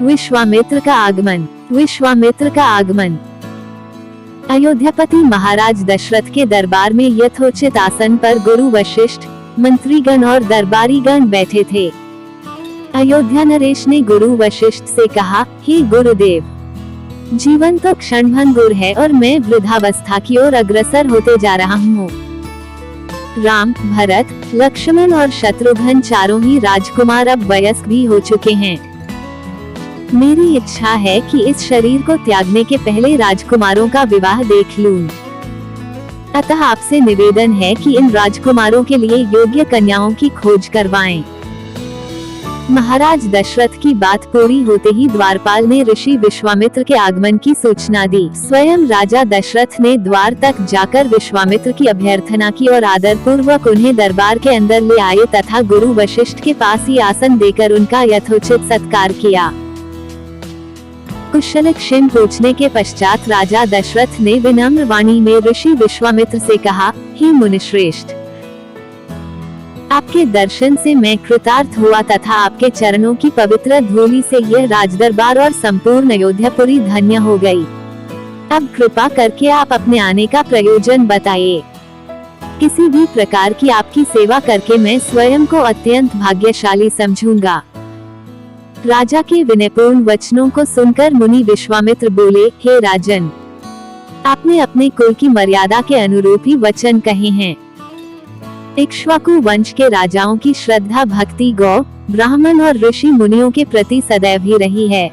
विश्वामित्र का आगमन। विश्वामित्र का आगमन। अयोध्यापति महाराज दशरथ के दरबार में यथोचित आसन पर गुरु वशिष्ठ, मंत्रीगण और दरबारीगण बैठे थे। अयोध्या नरेश ने गुरु वशिष्ठ से कहा, हे गुरुदेव, जीवन तो क्षणभंगुर है और मैं वृद्धावस्था की ओर अग्रसर होते जा रहा हूँ। राम, भरत, लक्ष्मण और शत्रुघ्न चारों ही राजकुमार अब वयस्क भी हो चुके हैं। मेरी इच्छा है कि इस शरीर को त्यागने के पहले राजकुमारों का विवाह देख लूं। अतः आपसे निवेदन है कि इन राजकुमारों के लिए योग्य कन्याओं की खोज करवाएं। महाराज दशरथ की बात पूरी होते ही द्वारपाल ने ऋषि विश्वामित्र के आगमन की सूचना दी। स्वयं राजा दशरथ ने द्वार तक जाकर विश्वामित्र की अभ्यर्थना की और आदर पूर्वक उन्हें दरबार के अंदर ले आए तथा गुरु वशिष्ठ के पास ही आसन देकर उनका यथोचित सत्कार किया। कुशल क्षेम पूछने के पश्चात राजा दशरथ ने विनम्र वाणी में ऋषि विश्वामित्र से कहा, हे मुनिश्रेष्ठ, आपके दर्शन से मैं कृतार्थ हुआ तथा आपके चरणों की पवित्र धूलि से यह राजदरबार और संपूर्ण अयोध्यापुरी धन्य हो गई। अब कृपा करके आप अपने आने का प्रयोजन बताइए। किसी भी प्रकार की आपकी सेवा करके मैं स्वयं को अत्यंत भाग्यशाली समझूंगा। राजा के विनयपूर्ण वचनों को सुनकर मुनि विश्वामित्र बोले, हे राजन, आपने अपने कुल की मर्यादा के अनुरूप ही वचन कहे हैं। इक्ष्वाकु वंश के राजाओं की श्रद्धा भक्ति गौ, ब्राह्मण और ऋषि मुनियों के प्रति सदैव ही रही है।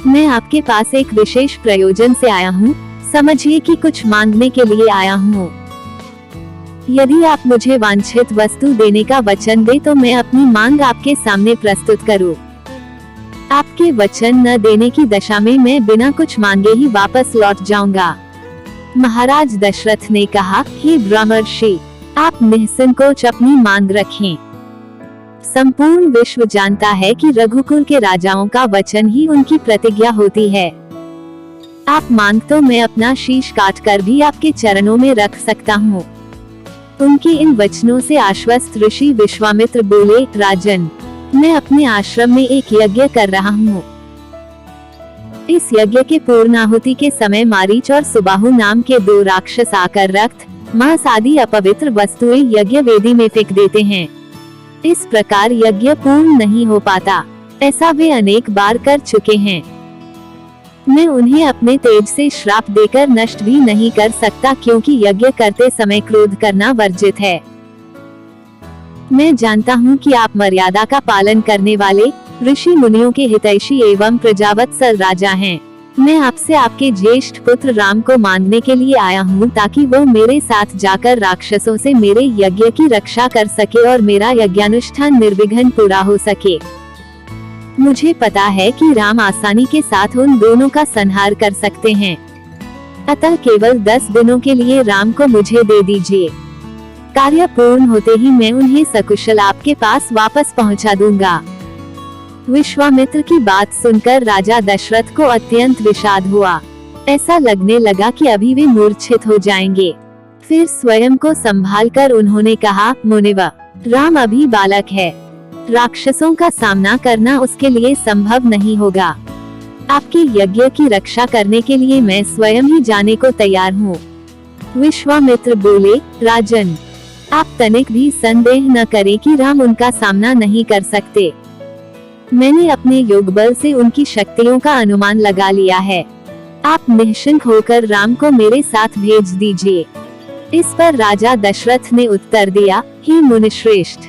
मैं आपके पास एक विशेष प्रयोजन से आया हूँ। समझिए कि कुछ मांगने के लिए आया हूँ। यदि आप मुझे वांछित वस्तु देने का वचन दे तो मैं अपनी मांग आपके सामने प्रस्तुत करूं। आपके वचन न देने की दशा में मैं बिना कुछ मांगे ही वापस लौट जाऊंगा। महाराज दशरथ ने कहा, हे ब्रह्मर्षि, आप निसंकोच अपनी मांग रखें। संपूर्ण विश्व जानता है कि रघुकुल के राजाओं का वचन ही उनकी प्रतिज्ञा होती है। आप मांग तो मैं अपना शीश काट कर भी आपके चरणों में रख सकता हूँ। उनके इन वचनों से आश्वस्त ऋषि विश्वामित्र बोले, राजन, मैं अपने आश्रम में एक यज्ञ कर रहा हूँ। इस यज्ञ के पूर्णाहुति के समय मारीच और सुबाहु नाम के दो राक्षस आकर रक्त, मांस आदि अपवित्र वस्तुएं यज्ञ वेदी में फेंक देते हैं। इस प्रकार यज्ञ पूर्ण नहीं हो पाता। ऐसा वे अनेक बार कर चुके हैं। मैं उन्हें अपने तेज से श्राप देकर नष्ट भी नहीं कर सकता, क्योंकि यज्ञ करते समय क्रोध करना वर्जित है। मैं जानता हूँ कि आप मर्यादा का पालन करने वाले ऋषि मुनियों के हितैषी एवं प्रजावत्सल राजा हैं। मैं आपसे आपके ज्येष्ठ पुत्र राम को मांगने के लिए आया हूँ, ताकि वो मेरे साथ जाकर राक्षसों से मेरे यज्ञ की रक्षा कर सके और मेरा यज्ञानुष्ठान निर्विघ्न पूरा हो सके। मुझे पता है कि राम आसानी के साथ उन दोनों का संहार कर सकते हैं। अतः केवल 10 दिनों के लिए राम को मुझे दे दीजिए। कार्य पूर्ण होते ही मैं उन्हें सकुशल आपके पास वापस पहुंचा दूंगा। विश्वामित्र की बात सुनकर राजा दशरथ को अत्यंत विषाद हुआ। ऐसा लगने लगा कि अभी वे मूर्छित हो जाएंगे। फिर स्वयं को संभालकर उन्होंने कहा, मुनिव, राम अभी बालक है। राक्षसों का सामना करना उसके लिए संभव नहीं होगा। आपके यज्ञ की रक्षा करने के लिए मैं स्वयं ही जाने को तैयार हूँ। विश्वामित्र बोले, राजन, आप तनिक भी संदेह न करें कि राम उनका सामना नहीं कर सकते। मैंने अपने योग बल से उनकी शक्तियों का अनुमान लगा लिया है। आप निश्चिंत होकर राम को मेरे साथ भेज दीजिए। इस पर राजा दशरथ ने उत्तर दिया, हे मुनिश्रेष्ठ,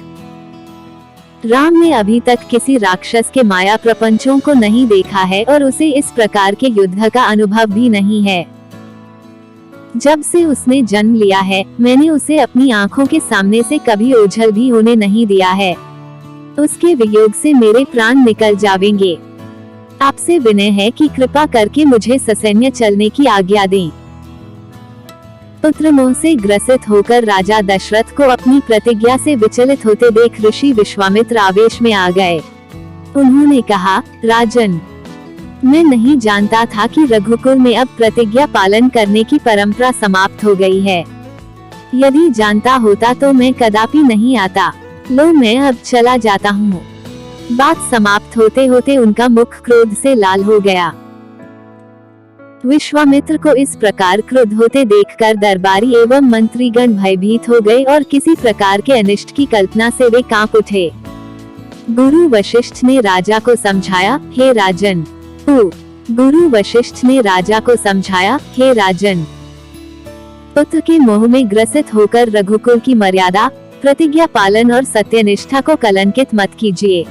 राम ने अभी तक किसी राक्षस के माया प्रपंचों को नहीं देखा है और उसे इस प्रकार के युद्ध का अनुभव भी नहीं है। जब से उसने जन्म लिया है, मैंने उसे अपनी आंखों के सामने से कभी ओझल भी होने नहीं दिया है। उसके वियोग से मेरे प्राण निकल जाएंगे। आपसे विनय है कि कृपा करके मुझे ससैन्य चलने की आज्ञा दें। पुत्र मोह से ग्रसित होकर राजा दशरथ को अपनी प्रतिज्ञा से विचलित होते देख ऋषि विश्वामित्र आवेश में आ गए। उन्होंने कहा, राजन, मैं नहीं जानता था कि रघुकुल में अब प्रतिज्ञा पालन करने की परंपरा समाप्त हो गई है। यदि जानता होता तो मैं कदापि नहीं आता। लो, मैं अब चला जाता हूँ। बात समाप्त होते होते उनका मुख क्रोध से लाल हो गया। विश्वामित्र को इस प्रकार क्रुद्ध होते देखकर दरबारी एवं मंत्रीगण भयभीत हो गए और किसी प्रकार के अनिष्ट की कल्पना से वे कांप उठे। गुरु वशिष्ठ ने राजा को समझाया, हे राजन। गुरु वशिष्ठ ने राजा को समझाया, हे राजन, पुत्र के मोह में ग्रसित होकर रघुकुल की मर्यादा, प्रतिज्ञा पालन और सत्यनिष्ठा को कलंकित मत कीजिए।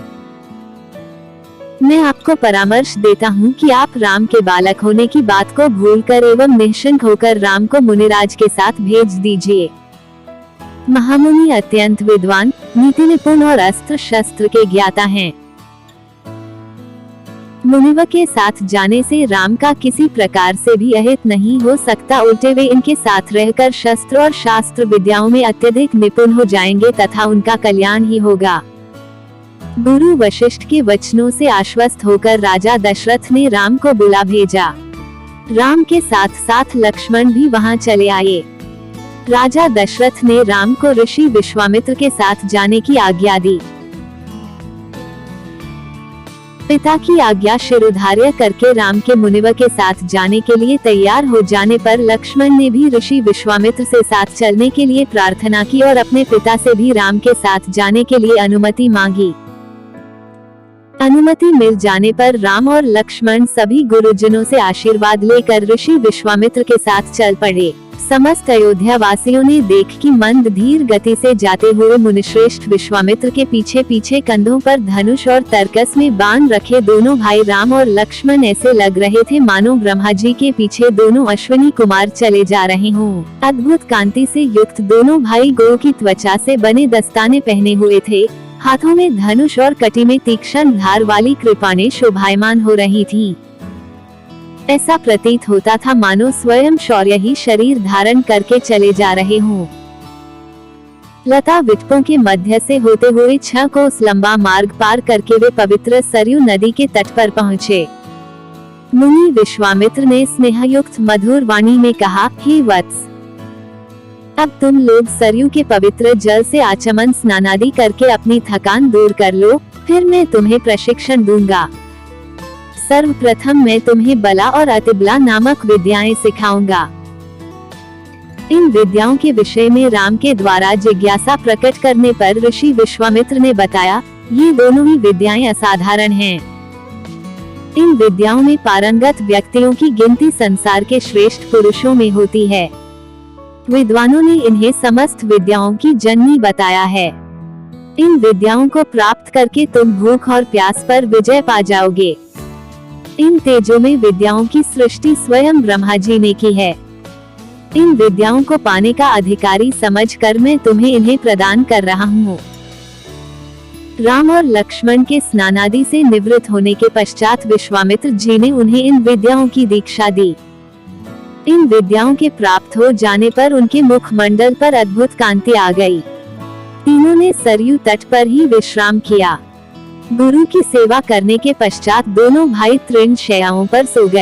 मैं आपको परामर्श देता हूँ कि आप राम के बालक होने की बात को भूलकर एवं निश्चिंत होकर राम को मुनिराज के साथ भेज दीजिए। महामुनि अत्यंत विद्वान, नीति निपुण और अस्त्र शस्त्र के ज्ञाता हैं। मुनिव के साथ जाने से राम का किसी प्रकार से भी अहित नहीं हो सकता, उल्टे वे इनके साथ रहकर शस्त्र और शास्त्र विद्याओं में अत्यधिक निपुण हो जाएंगे तथा उनका कल्याण ही होगा। गुरु वशिष्ठ के वचनों से आश्वस्त होकर राजा दशरथ ने राम को बुला भेजा। राम के साथ साथ लक्ष्मण भी वहां चले आए। राजा दशरथ ने राम को ऋषि विश्वामित्र के साथ जाने की आज्ञा दी। पिता की आज्ञा शिरोधार्य करके राम के मुनिव के साथ जाने के लिए तैयार हो जाने पर लक्ष्मण ने भी ऋषि विश्वामित्र से साथ चलने के लिए प्रार्थना की और अपने पिता से भी राम के साथ जाने के लिए अनुमति मांगी। अनुमति मिल जाने पर राम और लक्ष्मण सभी गुरुजनों से आशीर्वाद लेकर ऋषि विश्वामित्र के साथ चल पड़े। समस्त अयोध्या वासियों ने देख कि मंद धीर गति से जाते हुए मुनिश्रेष्ठ विश्वामित्र के पीछे पीछे कंधों पर धनुष और तरकस में बाण रखे दोनों भाई राम और लक्ष्मण ऐसे लग रहे थे मानो ब्रह्मा जी के पीछे दोनों अश्विनी कुमार चले जा रहे हों। अद्भुत कांति से युक्त दोनों भाई गौ की त्वचा से बने दस्ताने पहने हुए थे। हाथों में धनुष और कटी में तीक्ष्ण धार वाली कृपाणें शोभायमान हो रही थी। ऐसा प्रतीत होता था मानो स्वयं शौर्य ही शरीर धारण करके चले जा रहे हों। लता विटपों के मध्य से होते हुए 6 कोस लंबा मार्ग पार करके वे पवित्र सरयू नदी के तट पर पहुँचे। मुनि विश्वामित्र ने स्नेहयुक्त मधुर वाणी में कहा, हे वत्स, अब तुम लोग सरयू के पवित्र जल से आचमन स्नानादि करके अपनी थकान दूर कर लो, फिर मैं तुम्हें प्रशिक्षण दूंगा। सर्वप्रथम मैं तुम्हें बला और अतिबला नामक विद्याएं सिखाऊंगा। इन विद्याओं के विषय में राम के द्वारा जिज्ञासा प्रकट करने पर ऋषि विश्वामित्र ने बताया, ये दोनों ही विद्याएं असाधारण हैं। इन विद्याओं में पारंगत व्यक्तियों की गिनती संसार के श्रेष्ठ पुरुषों में होती है। विद्वानों ने इन्हें समस्त विद्याओं की जननी बताया है। इन विद्याओं को प्राप्त करके तुम भूख और प्यास पर विजय पा जाओगे। इन तेजों में विद्याओं की सृष्टि स्वयं ब्रह्मा जी ने की है। इन विद्याओं को पाने का अधिकारी समझकर मैं तुम्हें इन्हें प्रदान कर रहा हूँ। राम और लक्ष्मण के स्नानादि से निवृत्त होने के पश्चात विश्वामित्र जी ने उन्हें इन विद्याओं की दीक्षा दी। इन विद्याओं के प्राप्त हो जाने पर उनके मुखमंडल पर अद्भुत कांति आ गई। तीनों ने सरयू तट पर ही विश्राम किया। गुरु की सेवा करने के पश्चात दोनों भाई तृण शैयाओं पर सो गए।